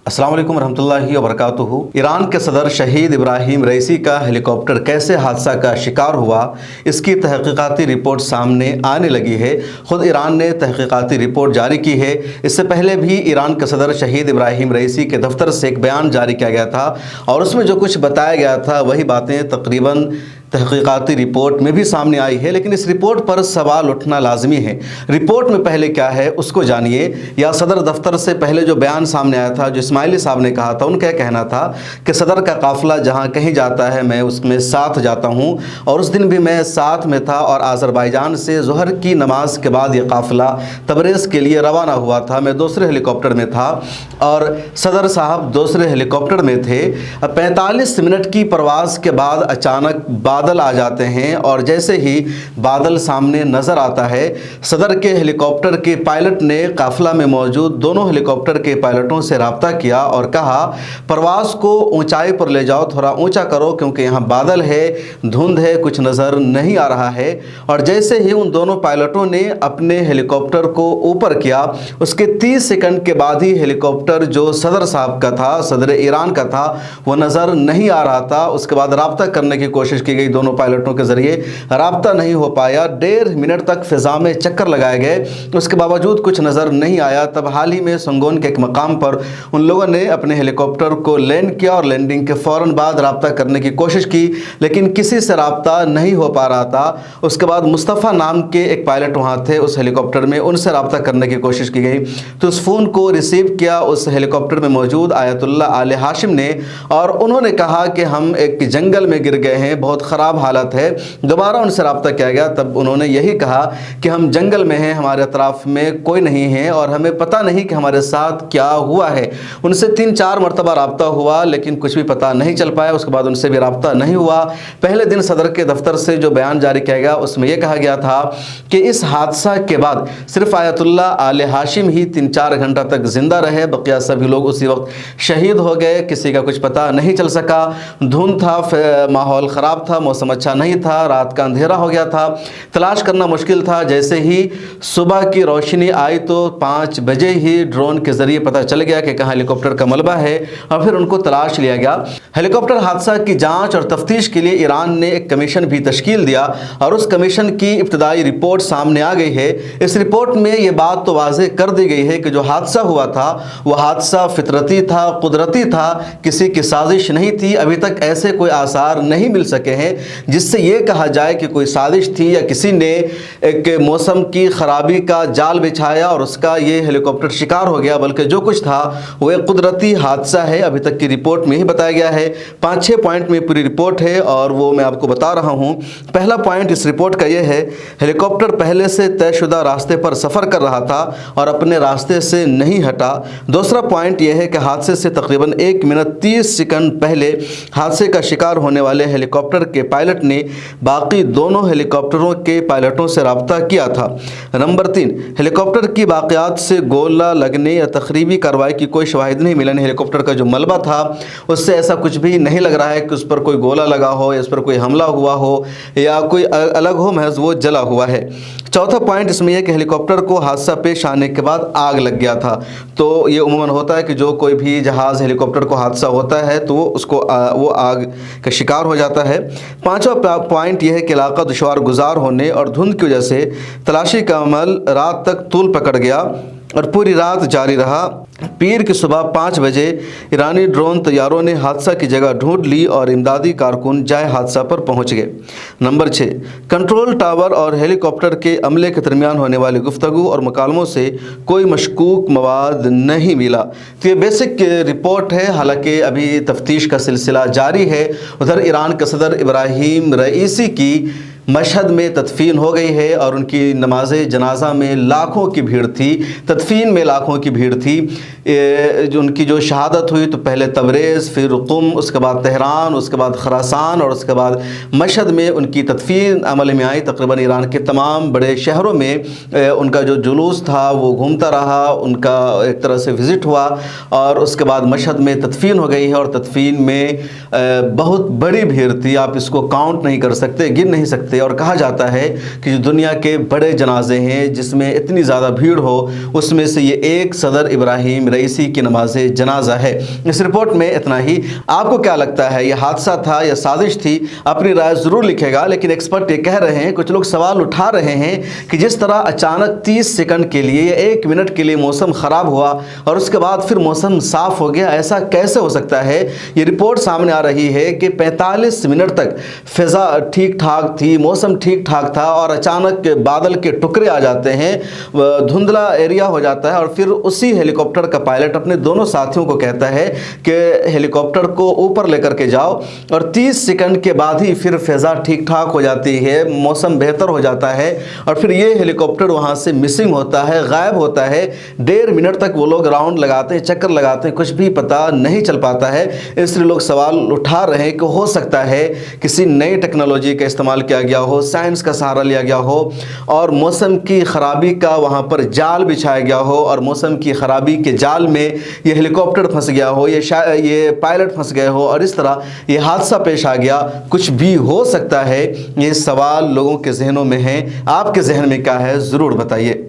अस्सलाम वालेकुम रहमतुल्लाहि व बरकातुहू। ईरान के सदर शहीद इब्राहिम रईसी का हेलीकॉप्टर कैसे हादसा का शिकार हुआ, इसकी तहकीकाती रिपोर्ट सामने आने लगी है। ख़ुद ईरान ने तहकीकाती रिपोर्ट जारी की है। इससे पहले भी ईरान के सदर शहीद इब्राहिम रईसी के दफ्तर से एक बयान जारी किया गया था और उसमें जो कुछ बताया गया था वही बातें तकरीबन तहकीकाती रिपोर्ट में भी सामने आई है। लेकिन इस रिपोर्ट पर सवाल उठना लाजमी है। रिपोर्ट में पहले क्या है उसको जानिए, या सदर दफ्तर से पहले जो बयान सामने आया था, जो इस्माइली साहब ने कहा था, उनका कहना था कि सदर का काफ़िला जहां कहीं जाता है मैं उसमें साथ जाता हूं, और उस दिन भी मैं साथ में था और आज़रबाईजान से ज़ोहर की नमाज के बाद ये काफ़िला तबरेज़ के लिए रवाना हुआ था। मैं दूसरे हेलीकॉप्टर में था और सदर साहब दूसरे हेलीकॉप्टर में थे। 45 मिनट की परवाज़ के बाद अचानक बादल आ जाते हैं और जैसे ही बादल सामने नज़र आता है, सदर के हेलीकॉप्टर के पायलट ने काफ़िला में मौजूद दोनों हेलीकॉप्टर के पायलटों से रब्ता किया और कहा परवाज़ को ऊंचाई पर ले जाओ, थोड़ा ऊंचा करो क्योंकि यहाँ बादल है, धुंध है, कुछ नज़र नहीं आ रहा है। और जैसे ही उन दोनों पायलटों ने अपने हेलीकॉप्टर को ऊपर किया, उसके 30 सेकंड के बाद ही हेलीकॉप्टर जो सदर साहब का था, सदर ईरान का था, वो नज़र नहीं आ रहा था। उसके बाद रब्ता करने की कोशिश की गई दोनों पायलटों के ज़रिए, रब्ता नहीं हो पाया। 1.5 मिनट तक फ़िज़ा में चक्कर लगाए गए, उसके बावजूद कुछ नज़र नहीं आया। तब हाल ही में संगोन के एक मकाम पर उन लोगों ने अपने हेलीकॉप्टर को लैंड किया और लैंडिंग के फ़ौरन बाद रब्ता करने की कोशिश की, लेकिन किसी से रब्ता नहीं हो पा रहा था। उसके बाद मुस्तफ़ा नाम के एक पायलट वहाँ थे उस हेलीकॉप्टर में, उनसे रब्ता करने की कोशिश की गई तो उस फ़ोन को रिसीव किया उस हेलीकॉप्टर में मौजूद आयतुल्ला आले हाशिम ने, और उन्होंने कहा कि हम एक जंगल में गिर गए हैं, बहुत ख़राब हालत है। दोबारा उनसे रब्ता किया गया, तब उन्होंने यही कहा कि हम जंगल में हैं, हमारे अतराफ़ में कोई नहीं है और हमें पता नहीं कि हमारे साथ क्या हुआ है। उनसे 3-4 मरतबा रब्ता हुआ लेकिन कुछ भी पता नहीं चल पाया। उसके बाद उनसे भी रब्ता नहीं हुआ। पहले दिन सदर के दफ्तर से जो बयान जारी किया गया उसमें यह कहा गया था कि इस हादसा के बाद सिर्फ आयतुल्ला आले हाशिम ही 3-4 घंटा तक ज़िंदा रहे, बकिया सभी लोग उसी वक्त शहीद हो गए। किसी का कुछ पता नहीं चल सका। धुंध था, माहौल ख़राब था, मौसम अच्छा नहीं था, रात का अंधेरा हो गया था, तलाश करना मुश्किल था। जैसे ही सुबह की रोशनी आई तो 5 बजे ही ड्रोन के ज़रिए पता चल गया कि कहाँ हेलीकॉप्टर का मलबा है और फिर उनको तलाश लिया गया। हेलीकॉप्टर हादसा की जांच और तफ्तीश के लिए ईरान ने एक कमीशन भी तश्कील दिया और उस कमीशन की इब्तदाई रिपोर्ट सामने आ गई है। इस रिपोर्ट में ये बात तो वाज़ेह कर दी गई है कि जो हादसा हुआ था वो हादसा फितरती था, कुदरती था, किसी की साजिश नहीं थी। अभी तक ऐसे कोई आसार नहीं मिल सके हैं जिससे ये कहा जाए कि कोई साजिश थी या किसी ने एक मौसम की ख़राबी का जाल बिछाया और उसका ये हेलीकॉप्टर शिकार हो गया, बल्कि जो कुछ था वो एक कुदरती हादसा है। अभी तक की रिपोर्ट में ही बताया गया है। 5-6 पॉइंट में पूरी रिपोर्ट है और वो मैं आपको बता रहा हूँ। पहला पॉइंट इस रिपोर्ट का ये है, हेलीकॉप्टर पहले से तयशुदा रास्ते पर सफ़र कर रहा था और अपने रास्ते से नहीं हटा। दूसरा पॉइंट यह है कि हादसे से तकरीबन 1 मिनट 30 सेकंड पहले हादसे का शिकार होने वाले हेलीकॉप्टर के पायलट ने बाकी दोनों हेलीकॉप्टरों के पायलटों से रब्ता किया था। नंबर 3, हेलीकॉप्टर की बाक़ियात से गोला लगने या तखरीबी कार्रवाई की कोई शवाहिद नहीं मिला। हेलीकॉप्टर का जो मलबा था उससे ऐसा कुछ भी नहीं लग रहा है कि उस पर कोई गोला लगा हो या उस पर कोई हमला हुआ हो या कोई अलग हो, महज वो जला हुआ है। चौथा पॉइंट इसमें यह कि हेलीकॉप्टर को हादसा पेश आने के बाद आग लग गया था। तो ये उमूमन होता है कि जो कोई भी जहाज़ हेलीकॉप्टर को हादसा होता है तो वो आग का शिकार हो जाता है। पांचवा पॉइंट यह है कि इलाका दुश्वार गुजार होने और धुंध की वजह से तलाशी का अमल रात तक तूल पकड़ गया और पूरी रात जारी रहा। पीर की सुबह 5 बजे ईरानी ड्रोन तैयारों ने हादसा की जगह ढूंढ ली और इमदादी कारकुन जाए हादसा पर पहुंच गए। नंबर 6, कंट्रोल टावर और हेलीकॉप्टर के अमले के दरमियान होने वाली गुफ्तगू और मुकालमों से कोई मशकूक मवाद नहीं मिला। तो ये बेसिक रिपोर्ट है, हालांकि अभी तफ्तीश का सिलसिला जारी है। उधर ईरान के सदर इब्राहिम रईसी की मशहद में तदफीन हो गई है और उनकी नमाज जनाजा में लाखों की भीड़ थी, तदफीन में लाखों की भीड़ थी। उनकी जो शहादत हुई तो पहले तबरेज़, फिर कुम, उसके बाद तेहरान, उसके बाद खरासान और उसके बाद मशहद में उनकी तदफीन अमल में आई। तकरीबन ईरान के तमाम बड़े शहरों में उनका जो जुलूस था वो घूमता रहा, उनका एक तरह से विज़िट हुआ और उसके बाद मशहद में तदफीन हो गई है। और तदफीन में बहुत बड़ी भीड़ थी, आप इसको काउंट नहीं कर सकते, गिन नहीं सकते। जाती है और कहा जाता है कि जो दुनिया के बड़े जनाजे हैं जिसमें इतनी ज़्यादा भीड़ हो, उसमें से ये एक सदर इब्राहिम रईसी की नमाज जनाजा है। इस रिपोर्ट में इतना ही। आपको क्या लगता है, ये हादसा था या साजिश थी? अपनी राय ज़रूर लिखेगा। लेकिन एक्सपर्ट ये कह रहे हैं, कुछ लोग सवाल उठा रहे हैं कि जिस तरह अचानक 30 सेकंड के लिए या 1 मिनट के लिए मौसम ख़राब हुआ और उसके बाद फिर मौसम साफ़ हो गया, ऐसा कैसे हो सकता है? ये रिपोर्ट सामने आ रही है कि 45 मिनट तक फ़िज़ा ठीक ठाक थी, मौसम ठीक ठाक था और अचानक बादल के टुकड़े आ जाते हैं, धुंधला एरिया हो जाता है और फिर उसी हेलीकॉप्टर का पायलट अपने दोनों साथियों को कहता है कि हेलीकॉप्टर को ऊपर लेकर के जाओ और 30 सेकंड के बाद ही फिर फ़िज़ा ठीक ठाक हो जाती है, मौसम बेहतर हो जाता है और फिर ये हेलीकॉप्टर वहाँ से मिसिंग होता है, गायब होता है। 1.5 मिनट तक वो लोग राउंड लगाते हैं, चक्कर लगाते हैं, कुछ भी पता नहीं चल पाता है। इसलिए लोग सवाल उठा रहे हैं कि हो सकता है किसी नई टेक्नोलॉजी का इस्तेमाल किया गया हो, साइंस का सहारा लिया गया हो और मौसम की ख़राबी का वहाँ पर जाल बिछाया गया हो और मौसम की ख़राबी के जाल में ये हेलीकॉप्टर फंस गया हो, ये पायलट फंस गए हो और इस तरह ये हादसा पेश आ गया। कुछ भी हो सकता है। ये सवाल लोगों के जहनों में है। आपके जहन में क्या है, ज़रूर बताइए।